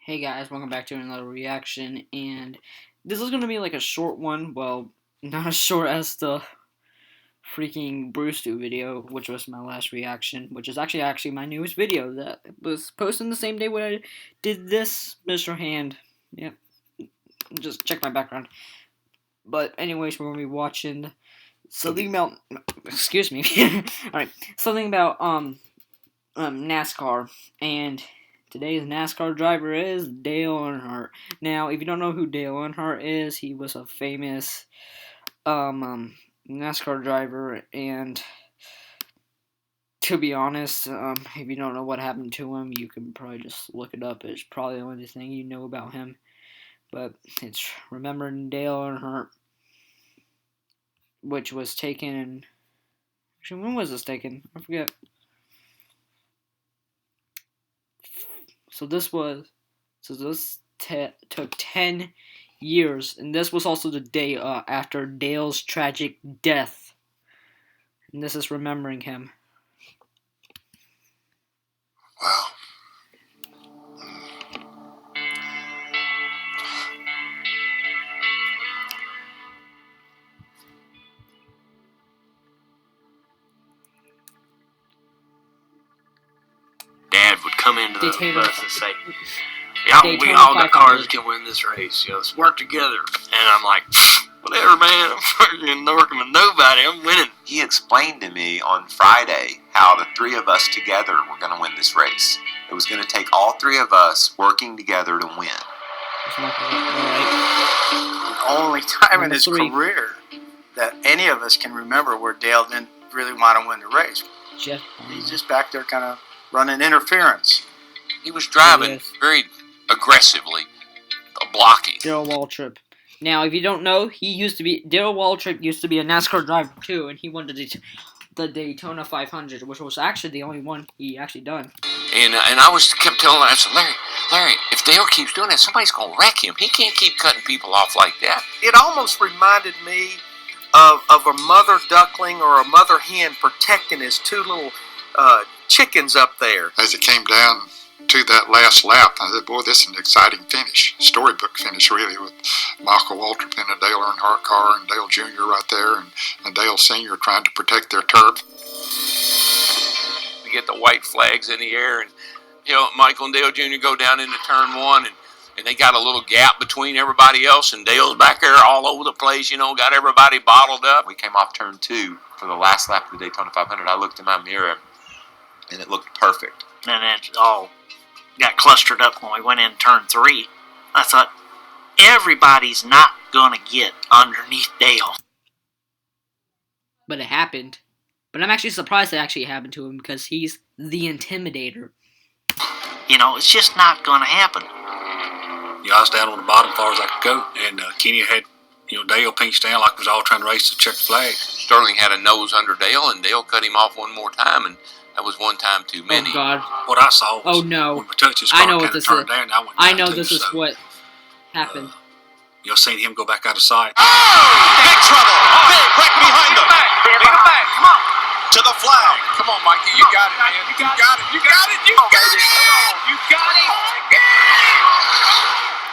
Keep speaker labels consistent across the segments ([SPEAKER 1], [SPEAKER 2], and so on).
[SPEAKER 1] Hey guys, welcome back to another reaction, and this is gonna be like a short one. Well, not as short as the freaking Bruce Do video, which was my last reaction, which is actually my newest video that was posted the same day when I did this, Mr. Hand. Yep, just check my background. But anyways, we're gonna be watching something about, excuse me, alright, something about NASCAR, and today's NASCAR driver is Dale Earnhardt. Now, if you don't know who Dale Earnhardt is, he was a famous NASCAR driver, and to be honest, if you don't know what happened to him, you can probably just look it up. It's probably the only thing you know about him. But it's remembering Dale Earnhardt, which was taken in... Actually, when was this taken? I forget. So this took 10 years, and this was also the day after Dale's tragic death. And this is remembering him.
[SPEAKER 2] Wow.
[SPEAKER 3] Dad would come into the
[SPEAKER 1] Daytona
[SPEAKER 3] bus and say, we all got cars that can win this race. Let's work together. And I'm like, whatever, man. I'm working with nobody. I'm winning.
[SPEAKER 2] He explained to me on Friday how the three of us together were going to win this race. It was going to take all three of us working together to win.
[SPEAKER 4] The only time in his career that any of us can remember where Dale didn't really want to win the race. He's just back there kind of running interference.
[SPEAKER 3] He was driving very aggressively, blocking.
[SPEAKER 1] Darrell Waltrip. Now, if you don't know, Darrell Waltrip used to be a NASCAR driver too, and he won the Daytona 500, which was actually the only one he actually done.
[SPEAKER 3] And I kept telling him, I said, Larry, if Dale keeps doing that, somebody's gonna wreck him. He can't keep cutting people off like that.
[SPEAKER 4] It almost reminded me of a mother duckling or a mother hen protecting his two little chickens up there.
[SPEAKER 5] As it came down to that last lap, I said, boy, this is an exciting finish. Storybook finish, really, with Michael Waltrip in a Dale Earnhardt car and Dale Jr. right there and Dale Sr. trying to protect their turf.
[SPEAKER 3] We get the white flags in the air, and Michael and Dale Jr. go down into turn one, and they got a little gap between everybody else, and Dale's back there all over the place, got everybody bottled up.
[SPEAKER 2] We came off turn 2 for the last lap of the Daytona 500. I looked in my mirror, and it looked perfect.
[SPEAKER 6] And it all got clustered up when we went in turn 3. I thought, everybody's not going to get underneath Dale.
[SPEAKER 1] But it happened. But I'm actually surprised it actually happened to him because he's the Intimidator.
[SPEAKER 6] It's just not going to happen.
[SPEAKER 7] I was down on the bottom as far as I could go, and Kenny had, Dale pinched down like we was all trying to race the check flag.
[SPEAKER 3] Sterling had a nose under Dale, and Dale cut him off one more time, and that was one time too many.
[SPEAKER 1] Oh, God.
[SPEAKER 7] What I saw was
[SPEAKER 1] no.
[SPEAKER 7] when we touched his car,
[SPEAKER 1] I know what this is.
[SPEAKER 7] down,
[SPEAKER 1] I know this is what happened.
[SPEAKER 7] Y'all seen him go back out of sight.
[SPEAKER 8] Oh! Big trouble! Big wreck behind him!
[SPEAKER 6] Lead him back, come on!
[SPEAKER 8] To the flag!
[SPEAKER 3] Come on, Mikey, you got it, man. You got it! You got it! You got it!
[SPEAKER 8] You got it!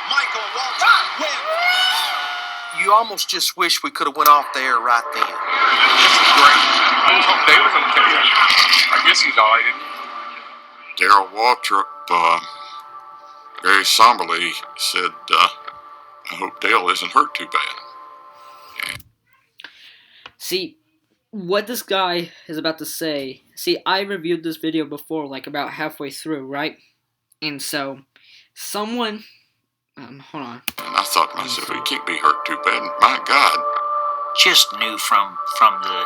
[SPEAKER 8] Michael Waltrip wins!
[SPEAKER 4] You almost just wish we could have went off there right then.
[SPEAKER 3] This is great. I just hope Dale's okay. I guess he's all right, isn't he?
[SPEAKER 5] Darrell Waltrip very somberly said, I hope Dale isn't hurt too bad.
[SPEAKER 1] See, what this guy is about to say, I reviewed this video before, like about halfway through, right? And so, someone, hold on.
[SPEAKER 5] And I thought to myself, he can't be hurt too bad. My God.
[SPEAKER 6] Just knew from the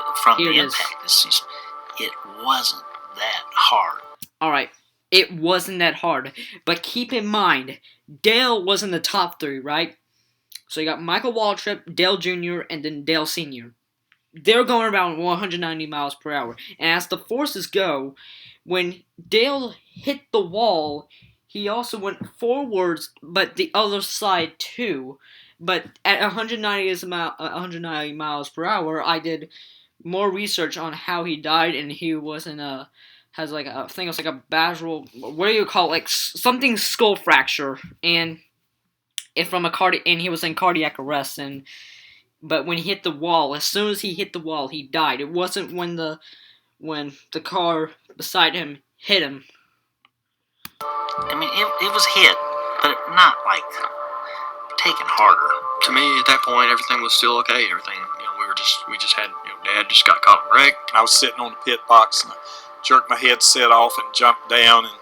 [SPEAKER 6] impact. It wasn't that hard.
[SPEAKER 1] Alright, it wasn't that hard. But keep in mind, Dale was in the top 3, right? So you got Michael Waltrip, Dale Jr., and then Dale Sr. They're going around 190 miles per hour. And as the forces go, when Dale hit the wall, he also went forwards, but the other side too. But at 190 miles per hour, I did more research on how he died, and he was in a has like I think it's like a basal. What do you call it? Like something skull fracture, and if from and he was in cardiac arrest, but when he hit the wall, as soon as he hit the wall, he died. It wasn't when the car beside him hit him.
[SPEAKER 6] I mean, it was hit, but not like taken harder.
[SPEAKER 9] To me, at that point, everything was still okay. Everything, we just had, Dad just got caught in a wreck.
[SPEAKER 10] I was sitting on the pit box and I jerked my headset off and jumped down, and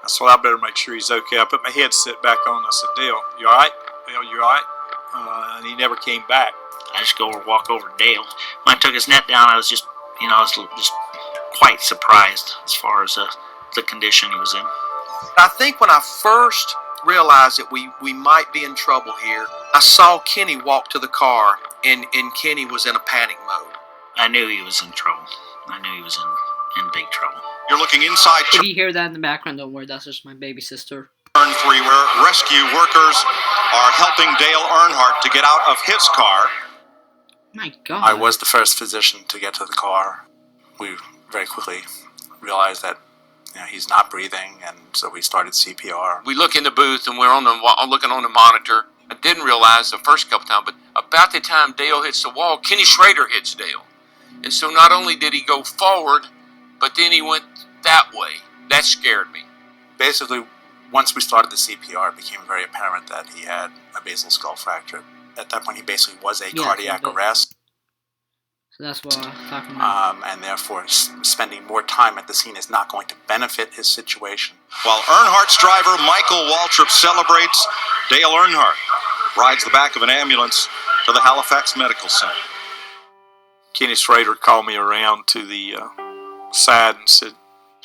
[SPEAKER 10] I said, I better make sure he's okay. I put my headset back on. I said, Dale, you all right? Dale, you all right? And he never came back.
[SPEAKER 6] I just walk over to Dale. When I took his net down, I was just quite surprised as far as the condition he was in.
[SPEAKER 8] I think when I first realized that we might be in trouble here, I saw Kenny walk to the car, and Kenny was in a panic mode.
[SPEAKER 6] I knew he was in trouble. I knew he was in big trouble.
[SPEAKER 8] You're looking inside.
[SPEAKER 1] If you hear that in the background, don't worry, that's just my baby sister.
[SPEAKER 8] Turn 3, where rescue workers are helping Dale Earnhardt to get out of his car.
[SPEAKER 1] My God.
[SPEAKER 11] I was the first physician to get to the car. We very quickly realized that he's not breathing, and so we started CPR.
[SPEAKER 3] We look in the booth, and we're looking on the monitor. I didn't realize the first couple times, but about the time Dale hits the wall, Kenny Schrader hits Dale. And so not only did he go forward, but then he went that way. That scared me.
[SPEAKER 11] Basically, once we started the CPR, it became very apparent that he had a basal skull fracture. At that point, he basically was a cardiac arrest.
[SPEAKER 1] So that's what I'm talking about.
[SPEAKER 11] And therefore, spending more time at the scene is not going to benefit his situation.
[SPEAKER 8] While Earnhardt's driver, Michael Waltrip, celebrates, Dale Earnhardt rides the back of an ambulance to the Halifax Medical Center.
[SPEAKER 10] Kenny Schrader called me around to the side and said,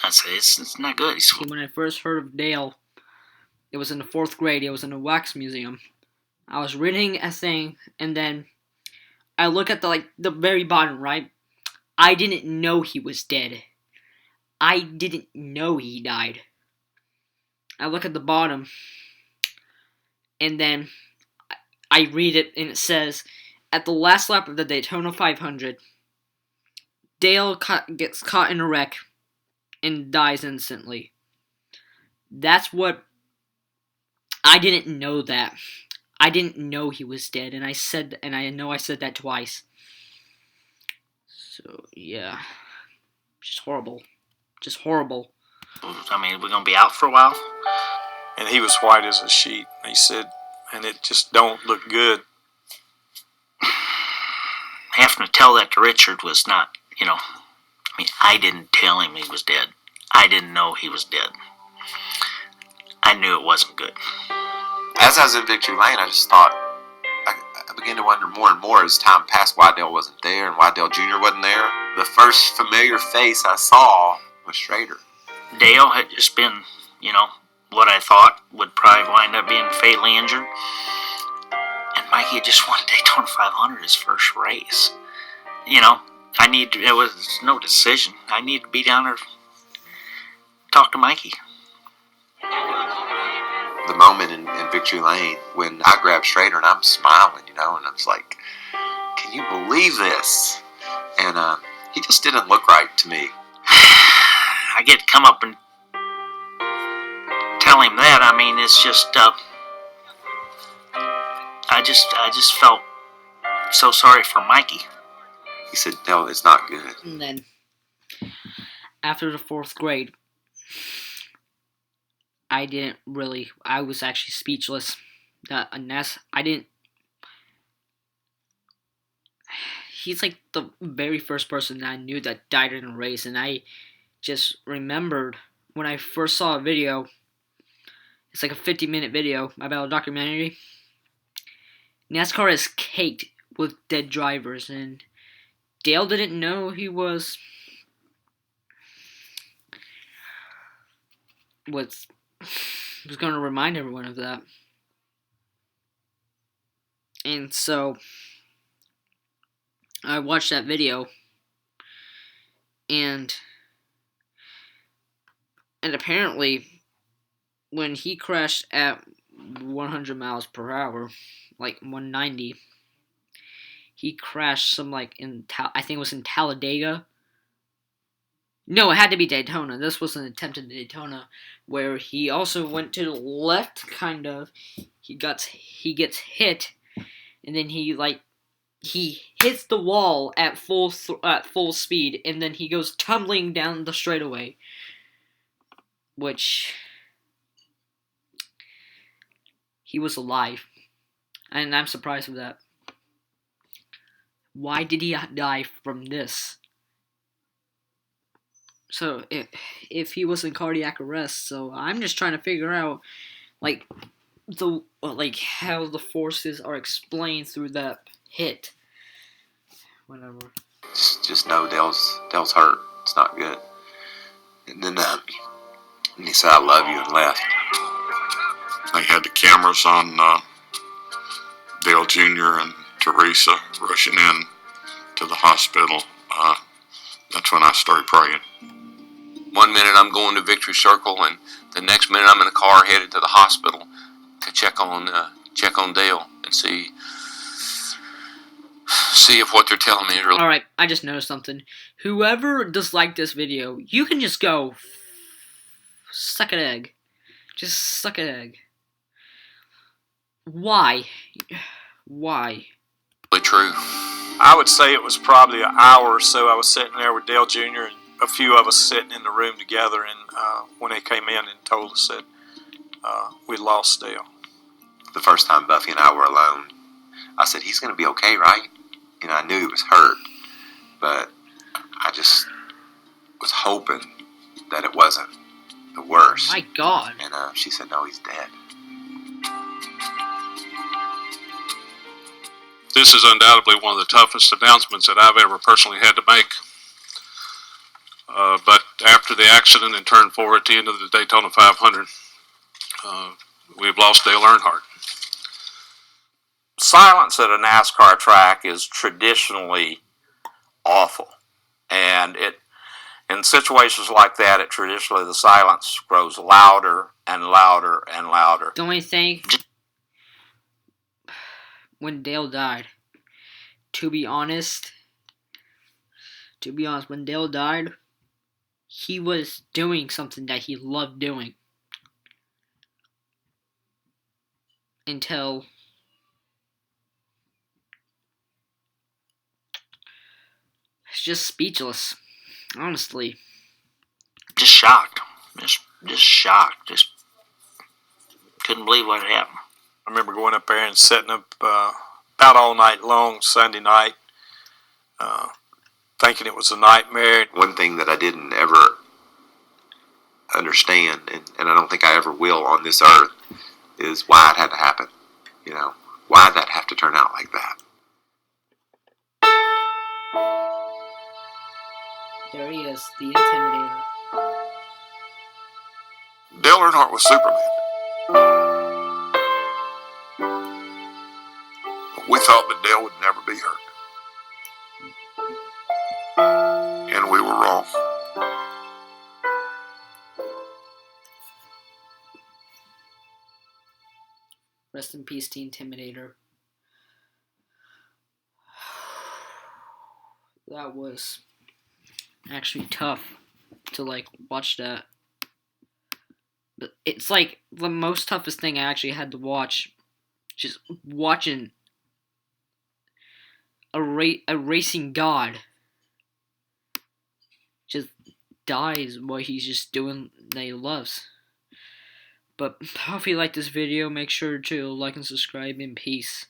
[SPEAKER 6] I said, it's not good.
[SPEAKER 1] When I first heard of Dale, it was in the 4th grade. It was in a wax museum. I was reading a thing, and then I look at the very bottom, right? I didn't know he was dead. I didn't know he died. I look at the bottom, and then I read it, and it says, at the last lap of the Daytona 500, Dale gets caught in a wreck and dies instantly. That's what... I didn't know that. I didn't know he was dead, and I know I said that twice. So, yeah. Just horrible. Just horrible.
[SPEAKER 6] I mean, we're going to be out for a while?
[SPEAKER 10] And he was white as a sheet. He said, and it just don't look good.
[SPEAKER 6] Having to tell that to Richard was not, I didn't tell him he was dead. I didn't know he was dead. I knew it wasn't good.
[SPEAKER 2] As I was in Victory Lane, I just thought, I began to wonder more and more as time passed why Dale wasn't there and why Dale Jr. wasn't there. The first familiar face I saw was Schrader.
[SPEAKER 6] Dale had just been, what I thought would probably wind up being fatally injured. And Mikey had just won Daytona 500, his first race. There was no decision. I need to be down there, talk to Mikey.
[SPEAKER 2] The moment in Victory Lane when I grabbed Schrader and I'm smiling, and I was like, can you believe this? And he just didn't look right to me.
[SPEAKER 6] I get to come up and tell him that. I mean, it's just, I just felt so sorry for Mikey.
[SPEAKER 2] He said, no, it's not good.
[SPEAKER 1] And then, after the 4th grade, I was actually speechless. He's like the very first person that I knew that died in a race, and I just remembered when I first saw a video, it's like a 50-minute video about a documentary. NASCAR is caked with dead drivers, and Dale didn't know he was going to remind everyone of that. And so I watched that video, and apparently when he crashed at 100 miles per hour, like 190, he crashed I think it was in Talladega, No, it had to be Daytona. This was an attempt at Daytona, where he also went to the left, kind of. He gets hit, and then he hits the wall at full speed, and then he goes tumbling down the straightaway, which he was alive, and I'm surprised with that. Why did he die from this? So if he was in cardiac arrest, so I'm just trying to figure out how the forces are explained through that hit. Whatever.
[SPEAKER 2] Just know Dale's hurt. It's not good. And then he said, "I love you," and left.
[SPEAKER 5] They had the cameras on Dale Jr. and Teresa rushing in to the hospital. That's when I started praying.
[SPEAKER 3] One minute I'm going to Victory Circle, and the next minute I'm in a car headed to the hospital to check on Dale and see if what they're telling me is real.
[SPEAKER 1] Alright, I just noticed something. Whoever disliked this video, you can just go suck an egg. Just suck an egg. Why? Why?
[SPEAKER 3] True.
[SPEAKER 10] I would say it was probably an hour or so. I was sitting there with Dale Jr. and a few of us sitting in the room together, and when they came in and told us that we'd lost Dale.
[SPEAKER 2] The first time Buffy and I were alone, I said, "He's going to be okay, right?" You know, I knew he was hurt, but I just was hoping that it wasn't the worst.
[SPEAKER 1] My God.
[SPEAKER 2] And she said, "No, he's dead."
[SPEAKER 7] This is undoubtedly one of the toughest announcements that I've ever personally had to make. But after the accident in Turn 4 at the end of the Daytona 500, we've lost Dale Earnhardt.
[SPEAKER 6] Silence at a NASCAR track is traditionally awful. And in situations like that, traditionally the silence grows louder and louder and louder.
[SPEAKER 1] The only thing, when Dale died, to be honest, when Dale died, he was doing something that he loved doing. Until it's just speechless, honestly.
[SPEAKER 6] Just shocked. Just shocked. Just couldn't believe what had happened.
[SPEAKER 10] I remember going up there and setting up about all night long Sunday night, thinking it was a nightmare.
[SPEAKER 2] One thing that I didn't ever understand, and I don't think I ever will on this earth, is why it had to happen. You know, why did that have to turn out like that?
[SPEAKER 1] There he is, the Intimidator.
[SPEAKER 5] Dale Earnhardt was Superman. We thought that Dale would never be hurt. And we were wrong.
[SPEAKER 1] Rest in peace, the Intimidator. That was actually tough to watch that. But it's the most toughest thing I actually had to watch. Just watching a racing god just dies while he's just doing that he loves. But if you like this video, make sure to like and subscribe, and peace.